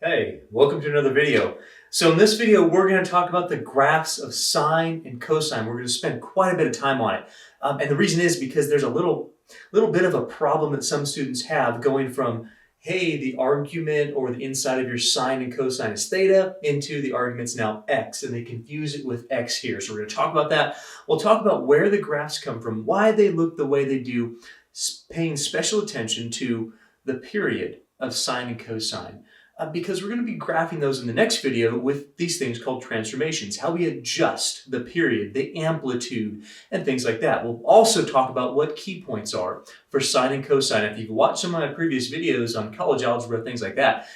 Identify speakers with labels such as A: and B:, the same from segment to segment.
A: Hey, welcome to another video. So in this video, we're going to talk about the graphs of sine and cosine. We're going to spend quite a bit of time on it. And the reason is because there's a little bit of a problem that some students have going from, hey, the argument or the inside of your sine and cosine is theta into the argument's now x, and they confuse it with x here. So we're going to talk about that. We'll talk about where the graphs come from, why they look the way they do, paying special attention to the period of sine and cosine. Because we're going to be graphing those in the next video with these things called transformations, how we adjust the period, the amplitude, and things like that. We'll also talk about what key points are for sine and cosine. If you've watched some of my previous videos on college algebra, things like that,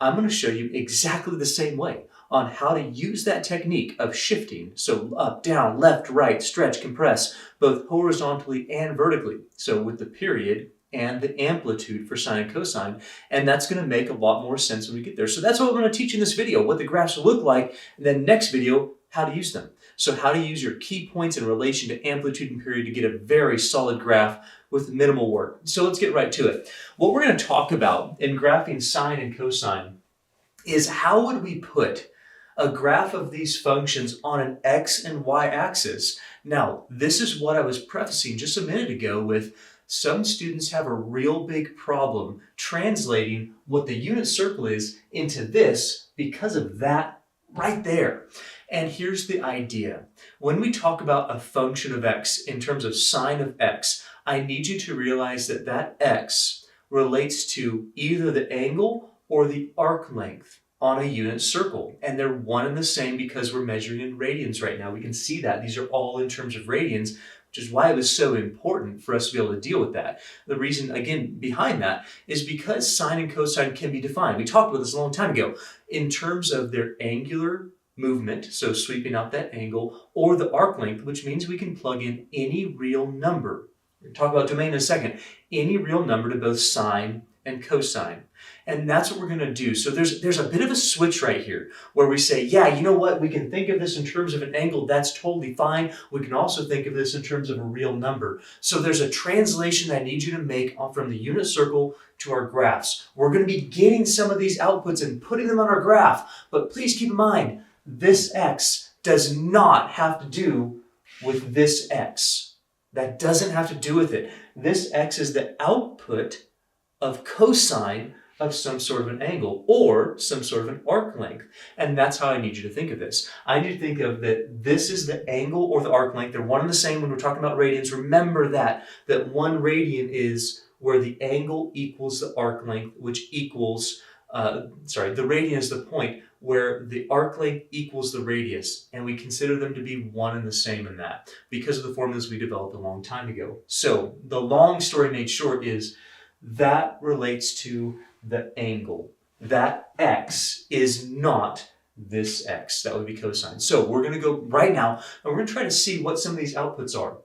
A: I'm going to show you exactly the same way on how to use that technique of shifting, so up, down, left, right, stretch, compress, both horizontally and vertically. So with the period and the amplitude for sine and cosine, and that's going to make a lot more sense when we get there. So that's what we're going to teach in this video, what the graphs will look like, and then next video, how to use them. So how to use your key points in relation to amplitude and period to get a very solid graph with minimal work. So let's get right to it. What we're going to talk about in graphing sine and cosine is how would we put a graph of these functions on an x and y axis. Now, this is what I was prefacing just a minute ago with some students have a real big problem translating what the unit circle is into this because of that right there. And here's the idea. When we talk about a function of x in terms of sine of x, I need you to realize that that x relates to either the angle or the arc length on a unit circle. And they're one and the same because we're measuring in radians right now. We can see that. These are all in terms of radians, which is why it was so important for us to be able to deal with that. The reason, again, behind that is because sine and cosine can be defined. We talked about this a long time ago in terms of their angular movement, so sweeping out that angle, or the arc length, which means we can plug in any real number. We'll talk about domain in a second. Any real number to both sine and cosine. And that's what we're going to do. So there's a bit of a switch right here where we say, yeah, you know what? We can think of this in terms of an angle. That's totally fine. We can also think of this in terms of a real number. So there's a translation I need you to make from the unit circle to our graphs. We're going to be getting some of these outputs and putting them on our graph. But please keep in mind, this x does not have to do with this x. That doesn't have to do with it. This x is the output of cosine of some sort of an angle or some sort of an arc length. And that's how I need you to think of this. I need to think of that this is the angle or the arc length. They're one and the same when we're talking about radians. Remember that 1 radian is where the angle equals the arc length, which equals, the radian is the point where the arc length equals the radius. And we consider them to be one and the same in that because of the formulas we developed a long time ago. So the long story made short is that relates to the angle. That x is not this x. That would be cosine. So we're going to go right now and we're going to try to see what some of these outputs are.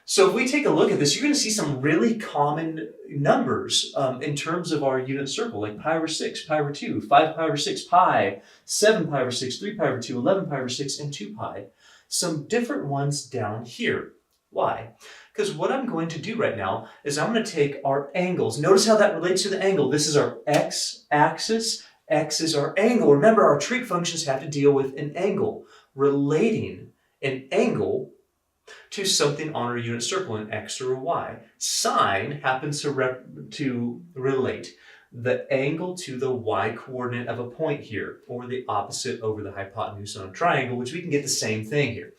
A: So if we take a look at this, you're going to see some really common numbers in terms of our unit circle, like pi over 6, pi over 2, 5 pi over 6, pi, 7 pi over 6, 3 pi over 2, 11 pi over 6, and 2 pi. Some different ones down here. Why? Because what I'm going to do right now is I'm going to take our angles. Notice how that relates to the angle. This is our x-axis. X is our angle. Remember, our trig functions have to deal with an angle, relating an angle to something on our unit circle, an x or a y. Sine happens to relate the angle to the y-coordinate of a point here, or the opposite over the hypotenuse on a triangle, which we can get the same thing here.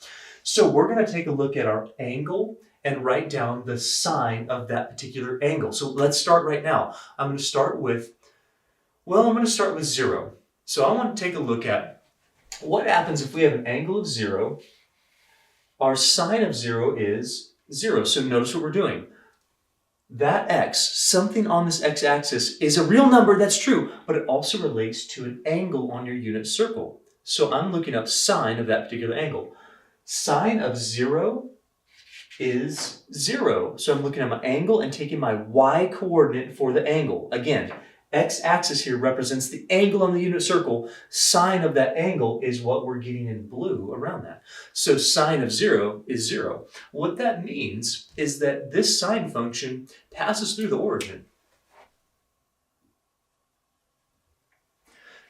A: So we're going to take a look at our angle and write down the sine of that particular angle. So let's start right now. I'm going to start with 0. So I want to take a look at what happens if we have an angle of 0. Our sine of 0 is 0. So notice what we're doing. That x, something on this x-axis, is a real number, that's true, but it also relates to an angle on your unit circle. So I'm looking up sine of that particular angle. Sine of 0 is 0. So I'm looking at my angle and taking my y-coordinate for the angle. Again, x-axis here represents the angle on the unit circle. Sine of that angle is what we're getting in blue around that. So sine of 0 is 0. What that means is that this sine function passes through the origin.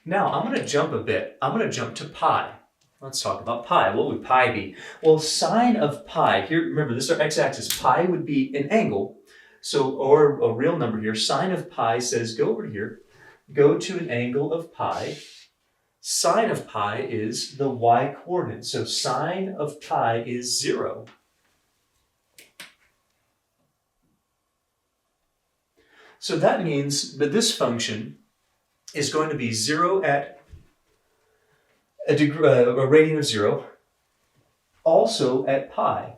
A: Now I'm going to jump a bit. I'm going to jump to pi. Let's talk about pi. What would pi be? Well, sine of pi, here, remember this is our x-axis. Pi would be an angle, so, or a real number here. Sine of pi says go over here, go to an angle of pi. Sine of pi is the y-coordinate, so sine of pi is 0. So that means that this function is going to be 0 at a radian of 0, also at pi.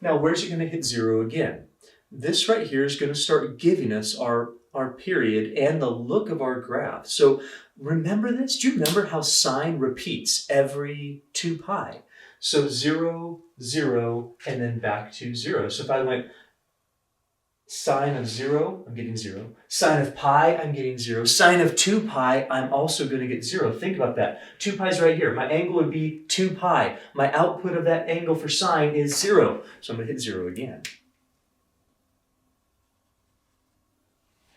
A: Now, where's it going to hit 0 again? This right here is going to start giving us our period and the look of our graph. So remember this? Do you remember how sine repeats every 2 pi? So 0, 0, and then back to 0. So if I went sine of 0, I'm getting 0. Sine of pi, I'm getting 0. Sine of 2 pi, I'm also going to get 0. Think about that. 2 pi is right here. My angle would be 2 pi. My output of that angle for sine is 0. So I'm going to hit 0 again.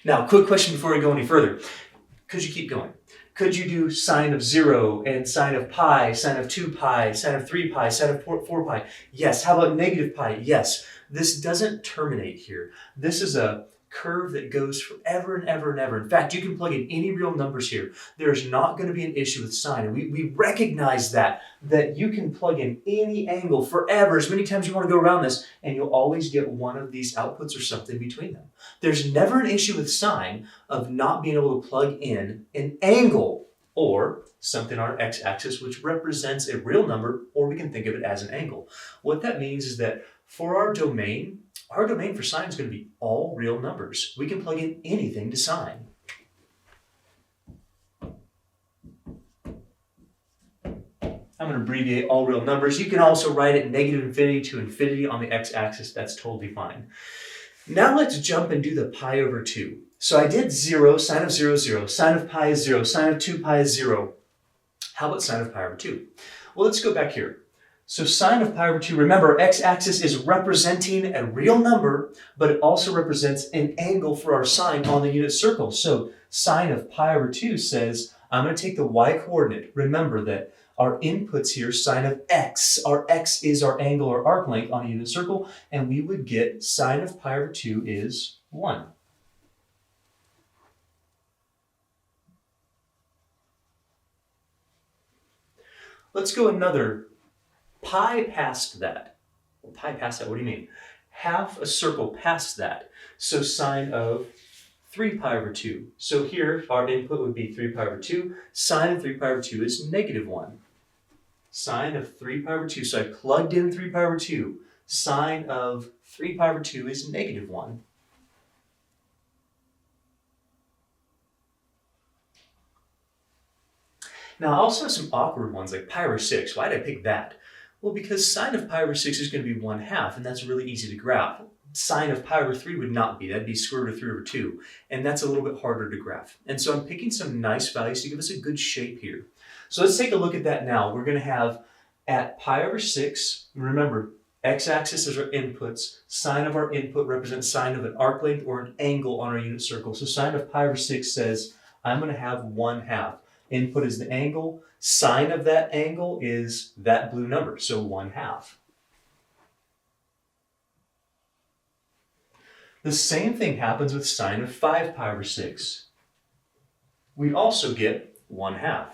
A: Now, quick question before we go any further. Could you keep going? Could you do sine of 0 and sine of pi, sine of 2 pi, sine of 3 pi, sine of 4 pi? Yes. How about negative pi? Yes. This doesn't terminate here. This is a curve that goes forever and ever and ever. In fact, you can plug in any real numbers here. There's not going to be an issue with sine. And we recognize that you can plug in any angle forever, as many times you want to go around this, and you'll always get one of these outputs or something between them. There's never an issue with sine of not being able to plug in an angle or something on our x-axis which represents a real number, or we can think of it as an angle. What that means is that for our domain for sine is going to be all real numbers. We can plug in anything to sine. I'm going to abbreviate all real numbers. You can also write it negative infinity to infinity on the x-axis. That's totally fine. Now let's jump and do the pi over 2. So I did 0, sine of 0 is 0, sine of pi is 0, sine of 2 pi is 0. How about sine of pi over 2? Well, let's go back here. So sine of pi over 2, remember, x-axis is representing a real number, but it also represents an angle for our sine on the unit circle. So sine of pi over 2 says, I'm going to take the y-coordinate. Remember that our inputs here, sine of x. Our x is our angle or arc length on a unit circle, and we would get sine of pi over 2 is 1. Let's go another pi past that. Pi past that, what do you mean? Half a circle past that. So sine of 3 pi over 2. So here, our input would be 3 pi over 2. Sine of 3 pi over 2 is negative 1. Sine of 3 pi over 2. So I plugged in 3 pi over 2. Sine of 3 pi over 2 is negative 1. Now, I also have some awkward ones like pi over 6. Why did I pick that? Well, because sine of pi over 6 is going to be 1/2, and that's really easy to graph. Sine of pi over 3 would not be. That'd be square root of 3 over 2, and that's a little bit harder to graph. And so I'm picking some nice values to give us a good shape here. So let's take a look at that now. We're going to have at pi over 6, remember, x-axis is our inputs. Sine of our input represents sine of an arc length or an angle on our unit circle. So sine of pi over 6 says I'm going to have 1/2. Input is the angle. Sine of that angle is that blue number, so 1/2. The same thing happens with sine of 5 pi over 6. We'd also get 1/2.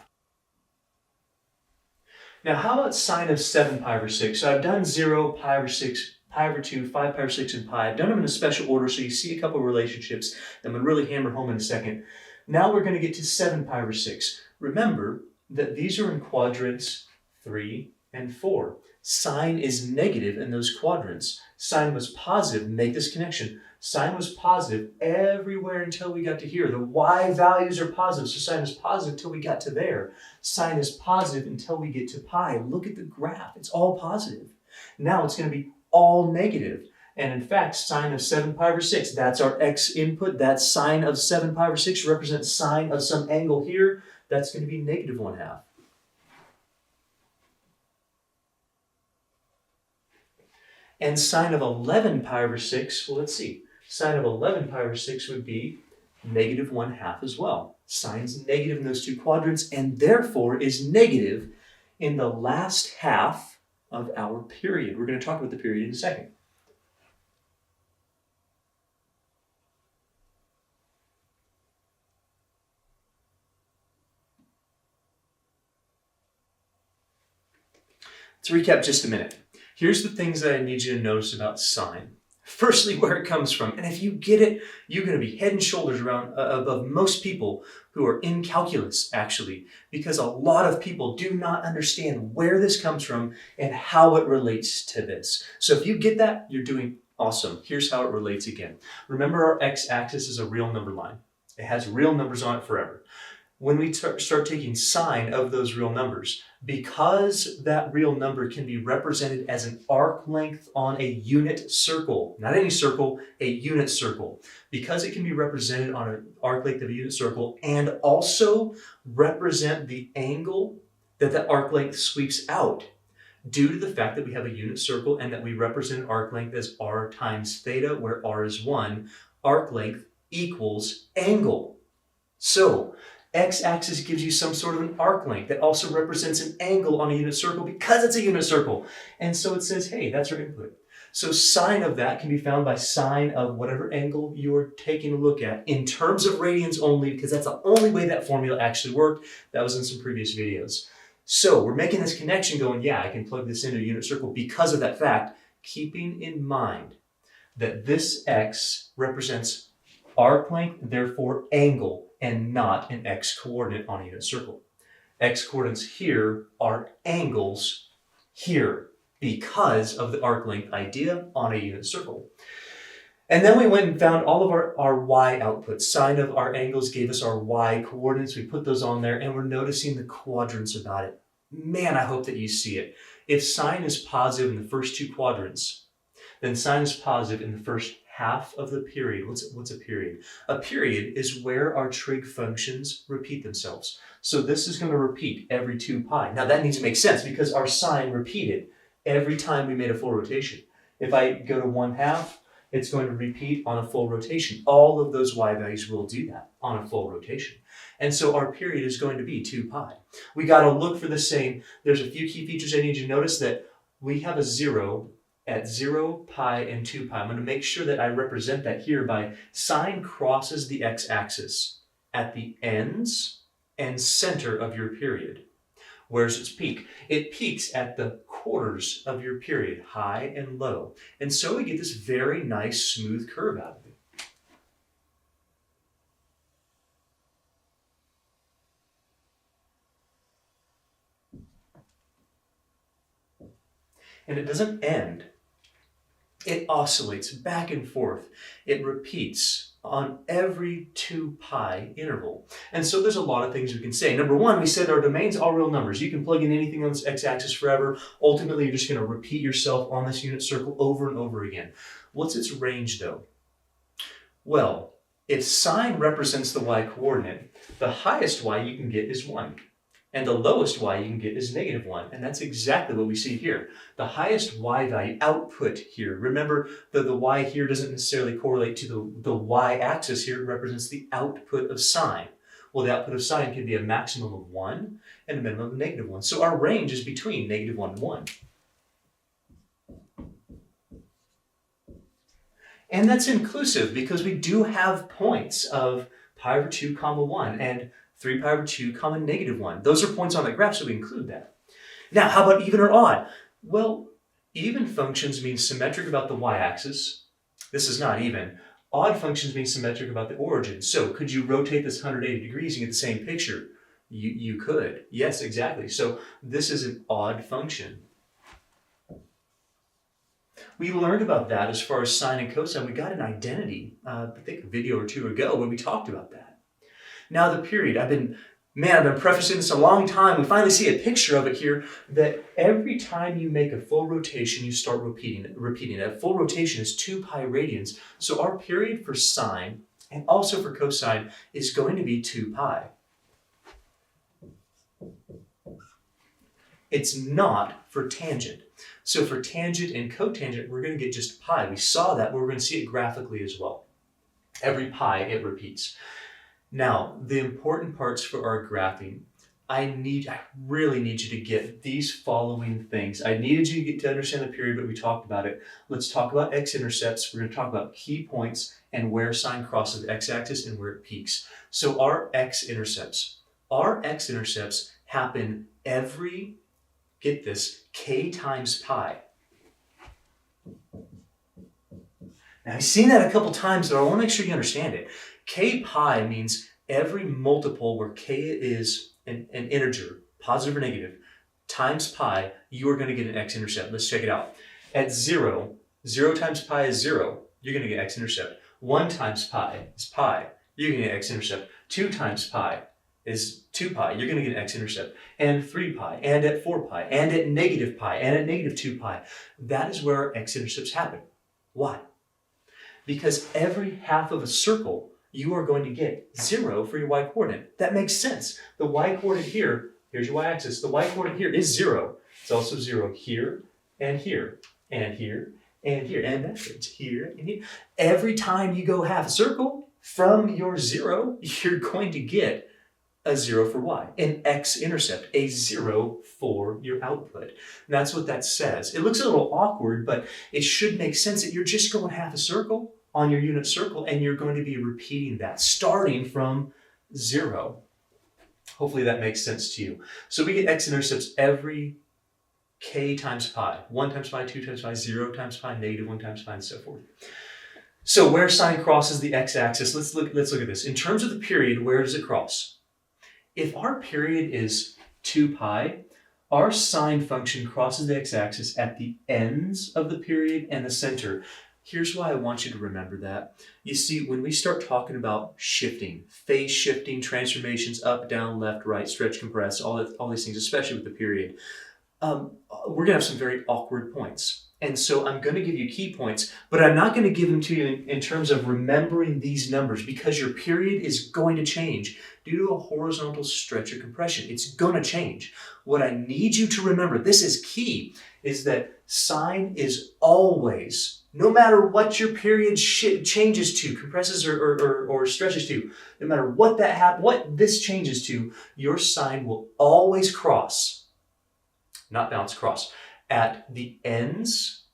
A: Now, how about sine of 7 pi over 6? So I've done 0, pi over 6, pi over 2, 5 pi over 6, and pi. I've done them in a special order, so you see a couple of relationships that I'm going to really hammer home in a second. Now we're going to get to 7 pi over 6. Remember that these are in quadrants 3 and 4. Sine is negative in those quadrants. Sine was positive. Make this connection. Sine was positive everywhere until we got to here. The y values are positive, so sine is positive until we got to there. Sine is positive until we get to pi. Look at the graph. It's all positive. Now it's going to be all negative. And in fact, sine of 7 pi over 6, that's our x input. That sine of 7 pi over 6 represents sine of some angle here. That's going to be negative 1/2. And sine of 11 pi over 6, well, let's see. Sine of 11 pi over 6 would be negative 1/2 as well. Sine's negative in those two quadrants and therefore is negative in the last half of our period. We're going to talk about the period in a second. To recap just a minute, here's the things that I need you to notice about sine. Firstly, where it comes from. And if you get it, you're going to be head and shoulders above most people who are in calculus, actually, because a lot of people do not understand where this comes from and how it relates to this. So if you get that, you're doing awesome. Here's how it relates again. Remember, our x-axis is a real number line. It has real numbers on it forever. When we start taking sine of those real numbers, because that real number can be represented as an arc length on a unit circle, not any circle, a unit circle, because it can be represented on an arc length of a unit circle and also represent the angle that the arc length sweeps out, due to the fact that we have a unit circle and that we represent an arc length as r times theta, where r is 1, arc length equals angle. So, x-axis gives you some sort of an arc length that also represents an angle on a unit circle because it's a unit circle. And so it says, hey, that's our input. So sine of that can be found by sine of whatever angle you're taking a look at in terms of radians only, because that's the only way that formula actually worked. That was in some previous videos. So we're making this connection going, yeah, I can plug this into a unit circle because of that fact, keeping in mind that this x represents arc length, therefore angle, and not an x-coordinate on a unit circle. X-coordinates here are angles here because of the arc length idea on a unit circle. And then we went and found all of our y outputs. Sine of our angles gave us our y coordinates. We put those on there and we're noticing the quadrants about it. Man, I hope that you see it. If sine is positive in the first two quadrants, then sine is positive in the first half of the period. What's a period? A period is where our trig functions repeat themselves. So this is going to repeat every 2 pi. Now that needs to make sense because our sine repeated every time we made a full rotation. If I go to 1/2, it's going to repeat on a full rotation. All of those y values will do that on a full rotation. And so our period is going to be 2 pi. We got to look for the same. There's a few key features I need you to notice that we have a 0 at 0, pi, and 2 pi. I'm going to make sure that I represent that here by sine crosses the x-axis at the ends and center of your period. Where's its peak? It peaks at the quarters of your period, high and low. And so we get this very nice smooth curve out of it. And it doesn't end. It oscillates back and forth. It repeats on every 2 pi interval. And so there's a lot of things we can say. Number one, we said our domain's all real numbers. You can plug in anything on this x-axis forever. Ultimately, you're just going to repeat yourself on this unit circle over and over again. What's its range, though? Well, if sine represents the y-coordinate, the highest y you can get is 1. And the lowest y you can get is -1. And that's exactly what we see here. The highest y value output here. Remember that the y here doesn't necessarily correlate to the y-axis here. It represents the output of sine. Well, the output of sine can be a maximum of 1 and a minimum of -1. So our range is between -1 and 1. And that's inclusive because we do have points of pi over 2, 1 and 3 pi over 2, -1. Those are points on the graph, so we include that. Now, how about even or odd? Well, even functions mean symmetric about the y-axis. This is not even. Odd functions mean symmetric about the origin. So could you rotate this 180 degrees and get the same picture? You could. Yes, exactly. So this is an odd function. We learned about that as far as sine and cosine. We got an identity, I think a video or two ago when we talked about that. Now the period, I've been prefacing this a long time. We finally see a picture of it here, that every time you make a full rotation, you start repeating it. A full rotation is 2 pi radians. So our period for sine and also for cosine is going to be 2 pi. It's not for tangent. So for tangent and cotangent, we're going to get just pi. We saw that, but we're going to see it graphically as well. Every pi, it repeats. Now, the important parts for our graphing, I really need you to get these following things. I needed you to get to understand the period, but we talked about it. Let's talk about x-intercepts. We're going to talk about key points and where sine crosses the x-axis and where it peaks. So our x-intercepts happen every, get this, k times pi. Now, I've seen that a couple times, but I want to make sure you understand it. K pi means every multiple where k is an integer, positive or negative, times pi, you are going to get an x-intercept. Let's check it out. At 0, 0 times pi is 0. You're going to get x-intercept. 1 times pi is pi. You're going to get x-intercept. 2 times pi is 2 pi. You're going to get an x-intercept. And 3 pi, and at 4 pi, and at negative pi, and at negative 2 pi. That is where our x-intercepts happen. Why? Because every half of a circle, you are going to get 0 for your y-coordinate. That makes sense. The y-coordinate here, here's your y-axis, the y-coordinate here is 0. It's also 0 here, and here, and here, and here, and that's here, and here. Every time you go half a circle, from your 0, you're going to get a 0 for y, an x-intercept, a 0 for your output. And that's what that says. It looks a little awkward, but it should make sense that you're just going half a circle on your unit circle, and you're going to be repeating that, starting from 0. Hopefully that makes sense to you. So we get x-intercepts every k times pi. 1 times pi, 2 times pi, 0 times pi, negative 1 times pi, and so forth. So where sine crosses the x-axis, let's look at this. In terms of the period, where does it cross? If our period is 2 pi, our sine function crosses the x-axis at the ends of the period and the center. Here's why I want you to remember that. You see, when we start talking about shifting, phase shifting, transformations, up, down, left, right, stretch, compress, all these things, especially with the period, we're going to have some very awkward points. And so I'm going to give you key points, but I'm not going to give them to you in terms of remembering these numbers, because your period is going to change due to a horizontal stretch or compression. It's going to change. What I need you to remember, this is key, is that sine is always, no matter what your period changes to, compresses or stretches to, no matter what this changes to, your sine will always cross, not bounce, cross, at the ends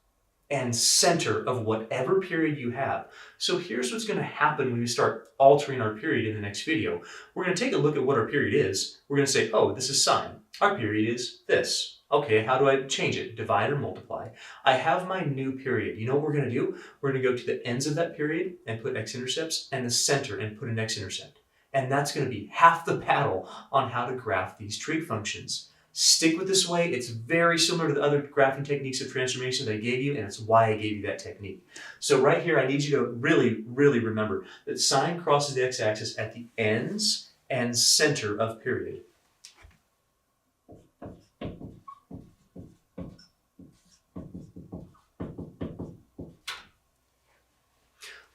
A: and center of whatever period you have. So here's what's going to happen when we start altering our period in the next video. We're going to take a look at what our period is. We're going to say, oh, this is sine. Our period is this. Okay, how do I change it? Divide or multiply. I have my new period. You know what we're going to do? We're going to go to the ends of that period and put x-intercepts, and the center and put an x-intercept. And that's going to be half the battle on how to graph these trig functions. Stick with this way. It's very similar to the other graphing techniques of transformation that I gave you, and it's why I gave you that technique. So right here, I need you to really, really remember that sine crosses the x-axis at the ends and center of period.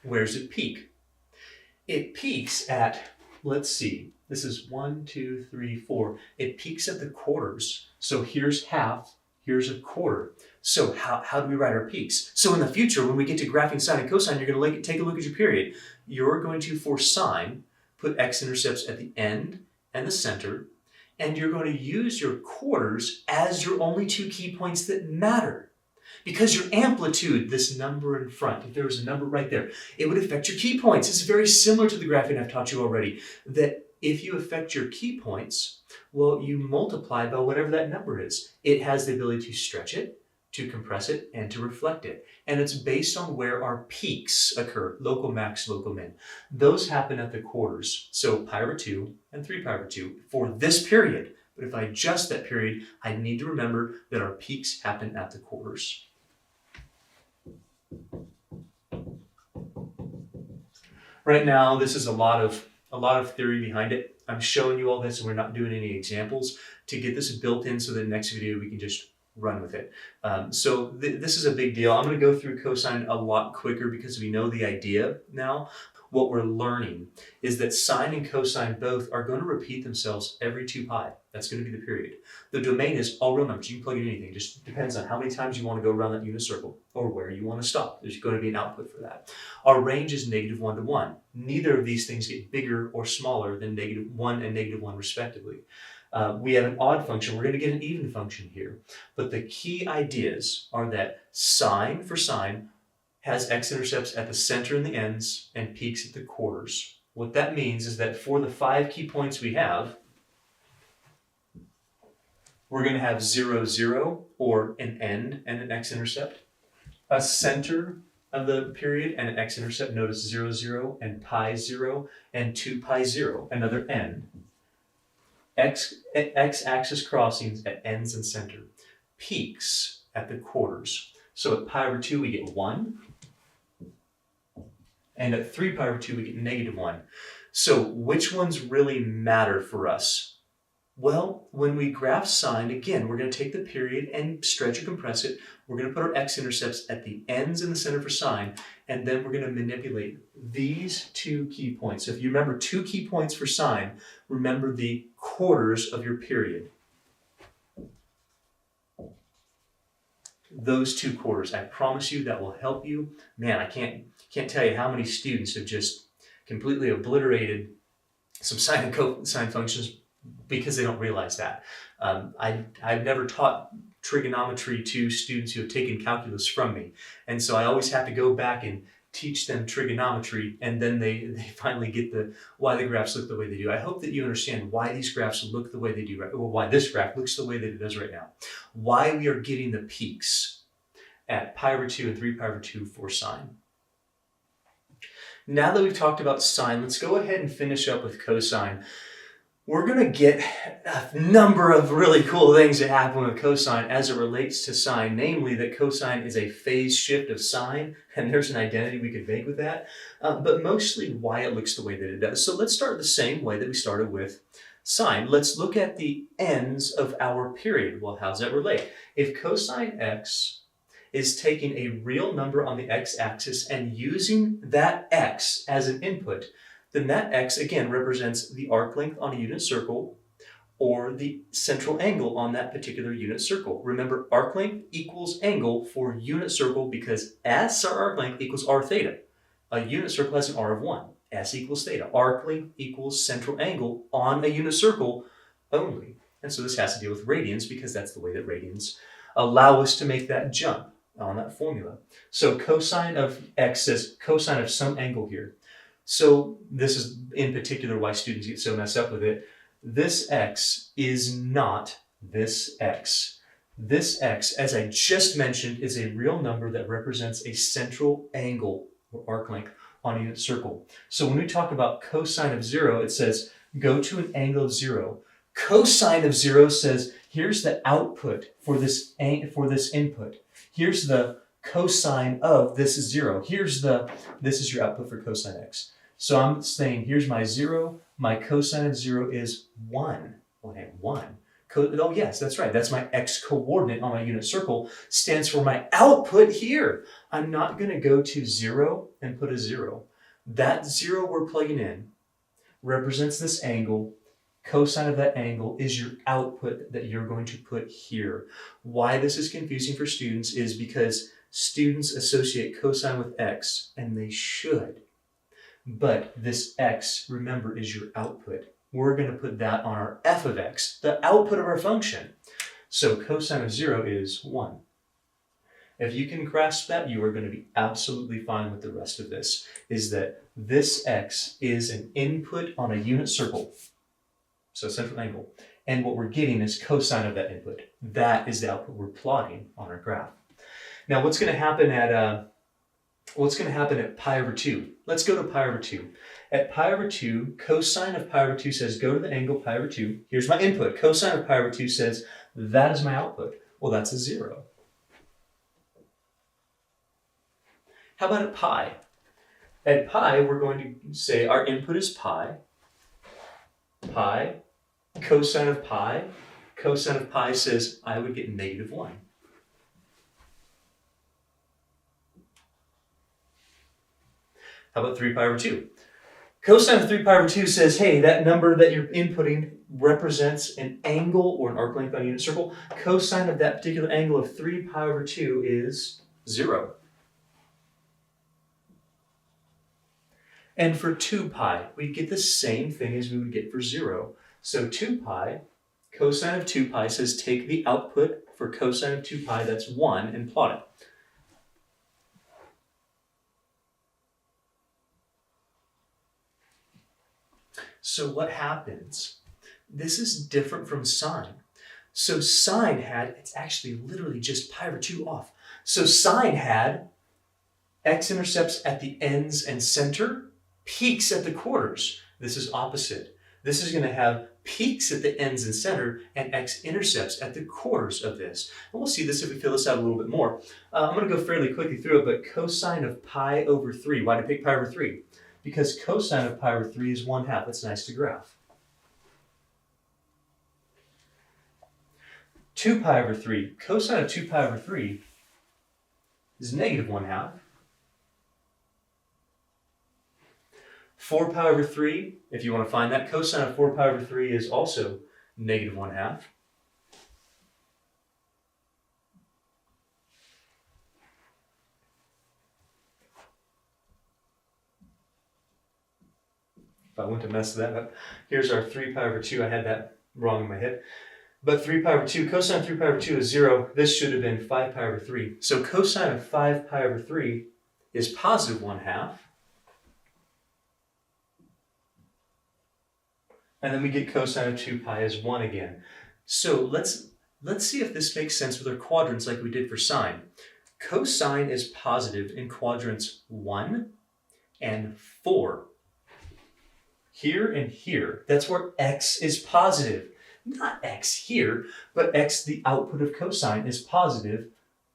A: Where's it peak? It peaks at, let's see, this is 1, 2, 3, 4. It peaks at the quarters. So here's half, here's a quarter. So how do we write our peaks? So in the future, when we get to graphing sine and cosine, you're going to take a look at your period. You're going to, for sine, put x-intercepts at the end and the center, and you're going to use your quarters as your only two key points that matter. Because your amplitude, this number in front, if there was a number right there, it would affect your key points. It's very similar to the graphing I've taught you already, that if you affect your key points, well, you multiply by whatever that number is. It has the ability to stretch it, to compress it, and to reflect it. And it's based on where our peaks occur, local max, local min. Those happen at the quarters, so pi over 2 and 3 pi over 2 for this period. But if I adjust that period, I need to remember that our peaks happen at the quarters. Right now, this is a lot of theory behind it. I'm showing you all this, and we're not doing any examples to get this built in so that next video we can just run with it. This is a big deal. I'm going to go through cosine a lot quicker because we know the idea now. what we're learning is that sine and cosine both are going to repeat themselves every 2 pi. That's going to be the period. The domain is all real numbers. You can plug in anything. It just depends on how many times you want to go around that unit circle or where you want to stop. There's going to be an output for that. Our range is -1 to 1. Neither of these things get bigger or smaller than -1 and -1 respectively. We have an odd function. We're going to get an even function here. But the key ideas are that sine for sine has x-intercepts at the center and the ends and peaks at the quarters. What that means is that for the 5 key points we have, we're going to have 0, 0, or an end and an x-intercept, a center of the period and an x-intercept. Notice 0, 0, and pi 0, and 2 pi 0, another end. X-axis crossings at ends and center. Peaks at the quarters. So at pi over 2 we get 1. And at 3 pi over 2 we get -1. So which ones really matter for us? Well, when we graph sine, again, we're going to take the period and stretch or compress it. We're going to put our x-intercepts at the ends and the center for sine, and then we're going to manipulate these 2 key points. So if you remember 2 key points for sine, remember the quarters of your period. Those 2 quarters, I promise you that will help you. Man, I can't tell you how many students have just completely obliterated some sine and cosine functions because they don't realize that. I've never taught trigonometry to students who have taken calculus from me. And so I always have to go back and teach them trigonometry, and then they finally get why the graphs look the way they do. I hope that you understand why these graphs look the way they do, or why this graph looks the way that it does right now. Why we are getting the peaks at pi over 2 and 3 pi over 2 for sine. Now that we've talked about sine, let's go ahead and finish up with cosine. We're going to get a number of really cool things that happen with cosine as it relates to sine, namely that cosine is a phase shift of sine, and there's an identity we could make with that, but mostly why it looks the way that it does. So let's start the same way that we started with sine. Let's look at the ends of our period. Well, how does that relate? If cosine x is taking a real number on the x-axis and using that x as an input, then that x, again, represents the arc length on a unit circle or the central angle on that particular unit circle. Remember, arc length equals angle for unit circle because S, our arc length, equals r theta. A unit circle has an r of 1. S equals theta. Arc length equals central angle on a unit circle only. And so this has to deal with radians because that's the way that radians allow us to make that jump on that formula. So cosine of x says cosine of some angle here. So this is in particular why students get so messed up with it. This x is not this x. This x, as I just mentioned, is a real number that represents a central angle or arc length on a unit circle. So when we talk about cosine of 0, it says go to an angle of 0. Cosine of 0 says here's the output for this input. Here's the cosine of this is 0. This is your output for cosine x. So I'm saying here's my 0. My cosine of 0 is 1. Okay, 1. Oh yes, that's right. That's my x coordinate on my unit circle. Stands for my output here. I'm not going to go to 0 and put a 0. That 0 we're plugging in represents this angle. Cosine of that angle is your output that you're going to put here. Why this is confusing for students is because students associate cosine with x, and they should. But this x, remember, is your output. We're going to put that on our f of x, the output of our function. So cosine of 0 is 1. If you can grasp that, you are going to be absolutely fine with the rest of this, is that this x is an input on a unit circle. So central angle. And what we're getting is cosine of that input. That is the output we're plotting on our graph. Now what's going to happen at pi over 2? Let's go to pi over 2. At pi over 2, cosine of pi over 2 says go to the angle pi over 2. Here's my input. Cosine of pi over 2 says that is my output. Well, that's a 0. How about at pi? At pi, we're going to say our input is pi. Pi, cosine of pi. Cosine of pi says I would get -1. How about 3 pi over 2? Cosine of 3 pi over 2 says, hey, that number that you're inputting represents an angle or an arc length on a unit circle. Cosine of that particular angle of 3 pi over 2 is 0. And for 2 pi, we'd get the same thing as we would get for 0. So 2 pi, cosine of 2 pi says take the output for cosine of 2 pi, that's 1, and plot it. So what happens? This is different from sine. So sine had, it's actually literally just pi over 2 off. So sine had x-intercepts at the ends and center, peaks at the quarters. This is opposite. This is going to have peaks at the ends and center and x-intercepts at the quarters of this. And we'll see this if we fill this out a little bit more. I'm going to go fairly quickly through it, but cosine of pi over 3. Why did I pick pi over 3? Because cosine of pi over 3 is 1/2. That's nice to graph. 2 pi over 3. Cosine of 2 pi over 3 is negative 1/2. 4 pi over 3, if you want to find that, cosine of 4 pi over 3 is also negative 1/2. If I want to mess that up, here's our 3 pi over 2. I had that wrong in my head. But 3 pi over 2, cosine of 3 pi over 2 is 0. This should have been 5 pi over 3. So cosine of 5 pi over 3 is positive 1/2. And then we get cosine of 2 pi as 1 again. So let's see if this makes sense with our quadrants like we did for sine. Cosine is positive in quadrants 1 and 4. Here and here, that's where x is positive. Not x here, but x, the output of cosine, is positive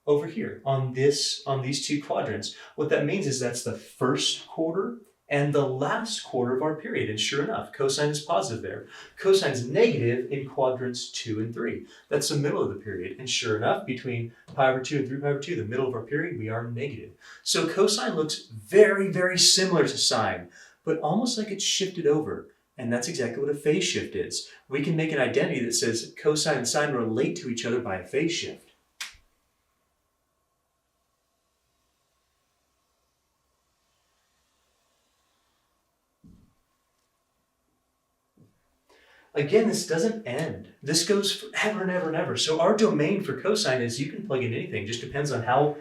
A: over here on these two quadrants. What that means is that's the first quarter and the last quarter of our period. And sure enough, cosine is positive there. Cosine is negative in quadrants 2 and 3. That's the middle of the period. And sure enough, between pi over 2 and 3 pi over 2, the middle of our period, we are negative. So cosine looks very, very similar to sine, but almost like it's shifted over. And that's exactly what a phase shift is. We can make an identity that says cosine and sine relate to each other by a phase shift. Again, this doesn't end. This goes forever and ever and ever. So our domain for cosine is you can plug in anything. Just depends on how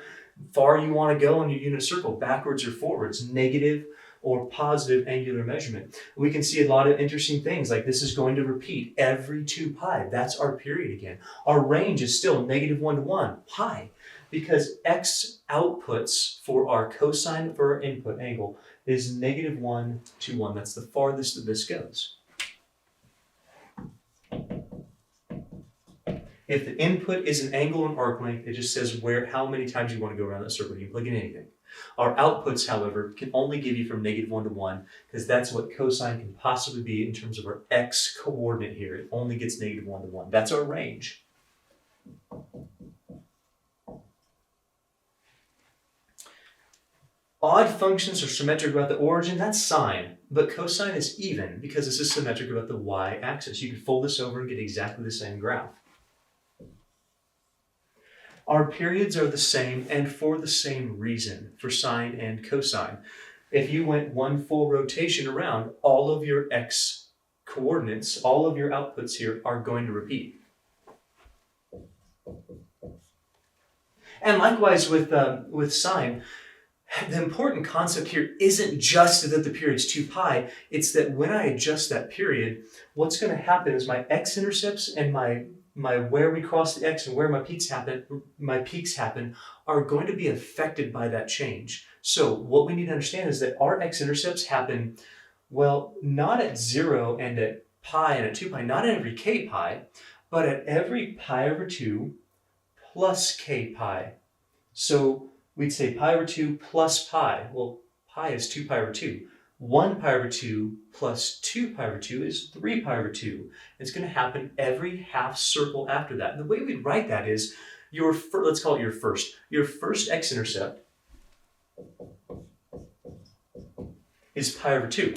A: far you want to go on your unit circle, backwards or forwards, negative or positive angular measurement. We can see a lot of interesting things, like this is going to repeat every 2 pi. That's our period again. Our range is still negative 1 to 1 pi, because x outputs for our cosine for our input angle is negative 1 to 1. That's the farthest that this goes. If the input is an angle or an arc length, it just says how many times you want to go around that circle. You can plug in anything. Our outputs, however, can only give you from negative 1 to 1, because that's what cosine can possibly be in terms of our x coordinate here. It only gets negative 1 to 1. That's our range. Odd functions are symmetric about the origin. That's sine. But cosine is even because this is symmetric about the y-axis. You can fold this over and get exactly the same graph. Our periods are the same, and for the same reason, for sine and cosine. If you went one full rotation around, all of your x coordinates, all of your outputs here are going to repeat. And likewise with sine, the important concept here isn't just that the period's 2 pi, it's that when I adjust that period, what's going to happen is my x-intercepts and my where we cross the x and where my peaks happen are going to be affected by that change. So what we need to understand is that our x-intercepts happen, well, not at 0 and at pi and at 2 pi, not at every k pi, but at every pi over 2 plus k pi. So we'd say pi over 2 plus pi. Well, pi is 2 pi over 2. 1 pi over 2 plus 2 pi over 2 is 3 pi over 2. It's going to happen every half circle after that. And the way we write that is, let's call it your first x-intercept is pi over 2.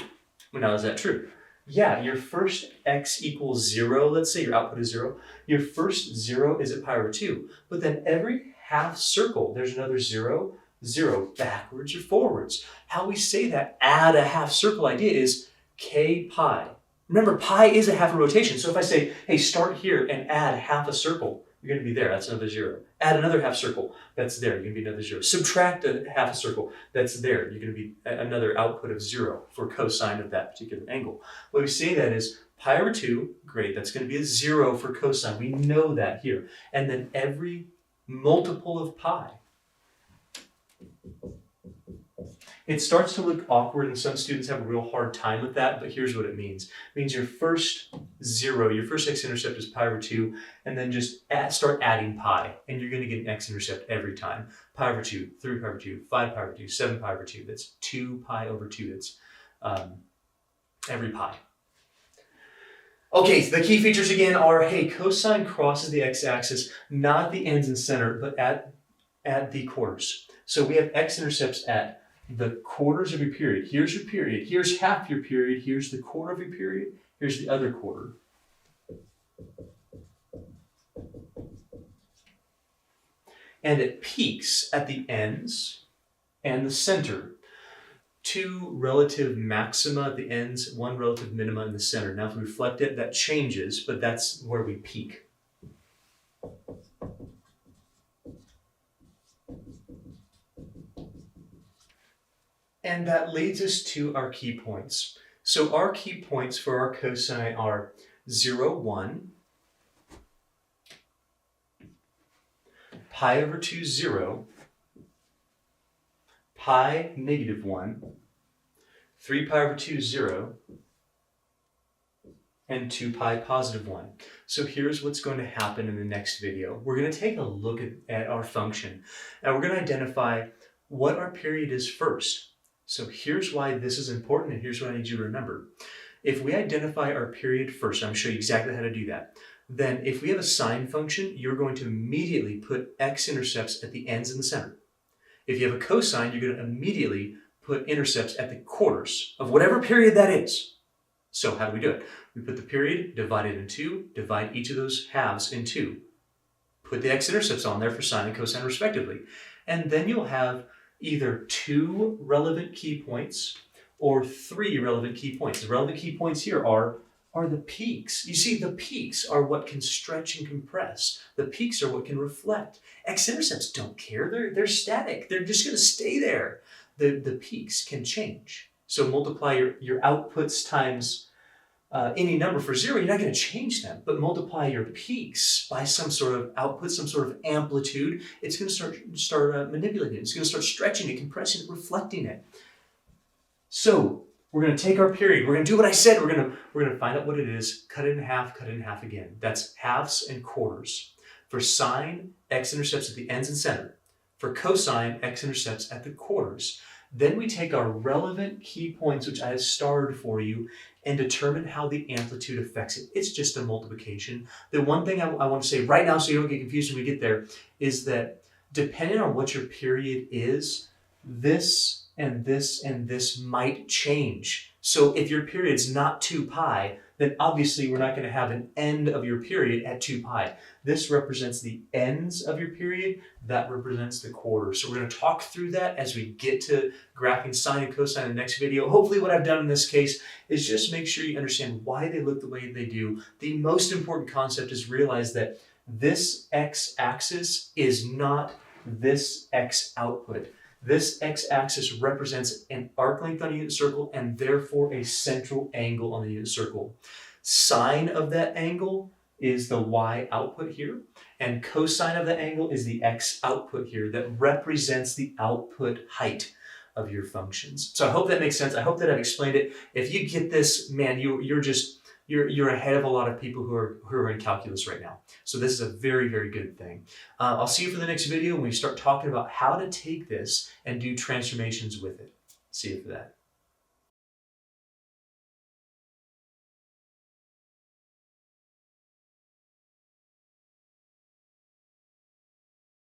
A: Well, now is that true? Yeah, your first x equals 0, let's say your output is 0. Your first 0 is at pi over 2. But then every half circle, there's another 0, 0, backwards or forwards. How we say that add a half circle idea is k pi. Remember, pi is a half a rotation. So if I say, hey, start here and add half a circle, you're going to be there. That's another 0. Add another half circle. That's there. You're going to be another 0. Subtract a half a circle. That's there. You're going to be another output of 0 for cosine of that particular angle. What we say that is pi over 2. Great. That's going to be a 0 for cosine. We know that here. And then every multiple of pi. It starts to look awkward, and some students have a real hard time with that, but here's what it means. It means your first 0, your first x-intercept is pi over 2, and then just start adding pi, and you're going to get an x-intercept every time. Pi over 2, 3 pi over 2, 5 pi over 2, 7 pi over 2. That's 2 pi over 2. That's every pi. Okay, so the key features again are, hey, cosine crosses the x-axis, not at the ends and center, but at the quarters. So we have x-intercepts at the quarters of your period. Here's your period. Here's half your period. Here's the quarter of your period. Here's the other quarter. And it peaks at the ends and the center. 2 relative maxima at the ends, 1 relative minima in the center. Now if we reflect it, that changes, but that's where we peak. And that leads us to our key points. So our key points for our cosine are 0, 1, pi over 2, 0, pi negative 1, 3 pi over 2, 0, and 2 pi positive 1. So here's what's going to happen in the next video. We're going to take a look at our function, and we're going to identify what our period is first. So here's why this is important, and here's what I need you to remember. If we identify our period first, I'm going to show you exactly how to do that, then if we have a sine function, you're going to immediately put x-intercepts at the ends and the center. If you have a cosine, you're going to immediately put intercepts at the quarters of whatever period that is. So how do we do it? We put the period, divide it in 2, divide each of those halves in 2. Put the x-intercepts on there for sine and cosine respectively. And then you'll have either 2 relevant key points or 3 relevant key points. The relevant key points here are the peaks. You see, the peaks are what can stretch and compress. The peaks are what can reflect. X-intercepts don't care. They're static. They're just going to stay there. The peaks can change. So multiply your outputs times any number for 0, you're not going to change them, but multiply your peaks by some sort of output, some sort of amplitude. It's going to start manipulating it. It's going to start stretching it, compressing it, reflecting it. So we're going to take our period. We're going to do what I said. We're going to find out what it is, cut it in half again. That's halves and quarters. For sine, x-intercepts at the ends and center. For cosine, x-intercepts at the quarters. Then we take our relevant key points, which I have starred for you, and determine how the amplitude affects it. It's just a multiplication. The one thing I want to say right now, so you don't get confused when we get there, is that depending on what your period is, this and this and this might change. So if your period's not 2 pi, then obviously we're not going to have an end of your period at 2 pi. This represents the ends of your period. That represents the quarters. So we're going to talk through that as we get to graphing sine and cosine in the next video. Hopefully what I've done in this case is just make sure you understand why they look the way they do. The most important concept is realize that this x-axis is not this x output. This x-axis represents an arc length on a unit circle and therefore a central angle on the unit circle. Sine of that angle is the y output here, and cosine of that angle is the x output here that represents the output height of your functions. So I hope that makes sense. I hope that I've explained it. If you get this, man, you're ahead of a lot of people who are in calculus right now. So this is a very, very good thing. I'll see you for the next video when we start talking about how to take this and do transformations with it. See you for that.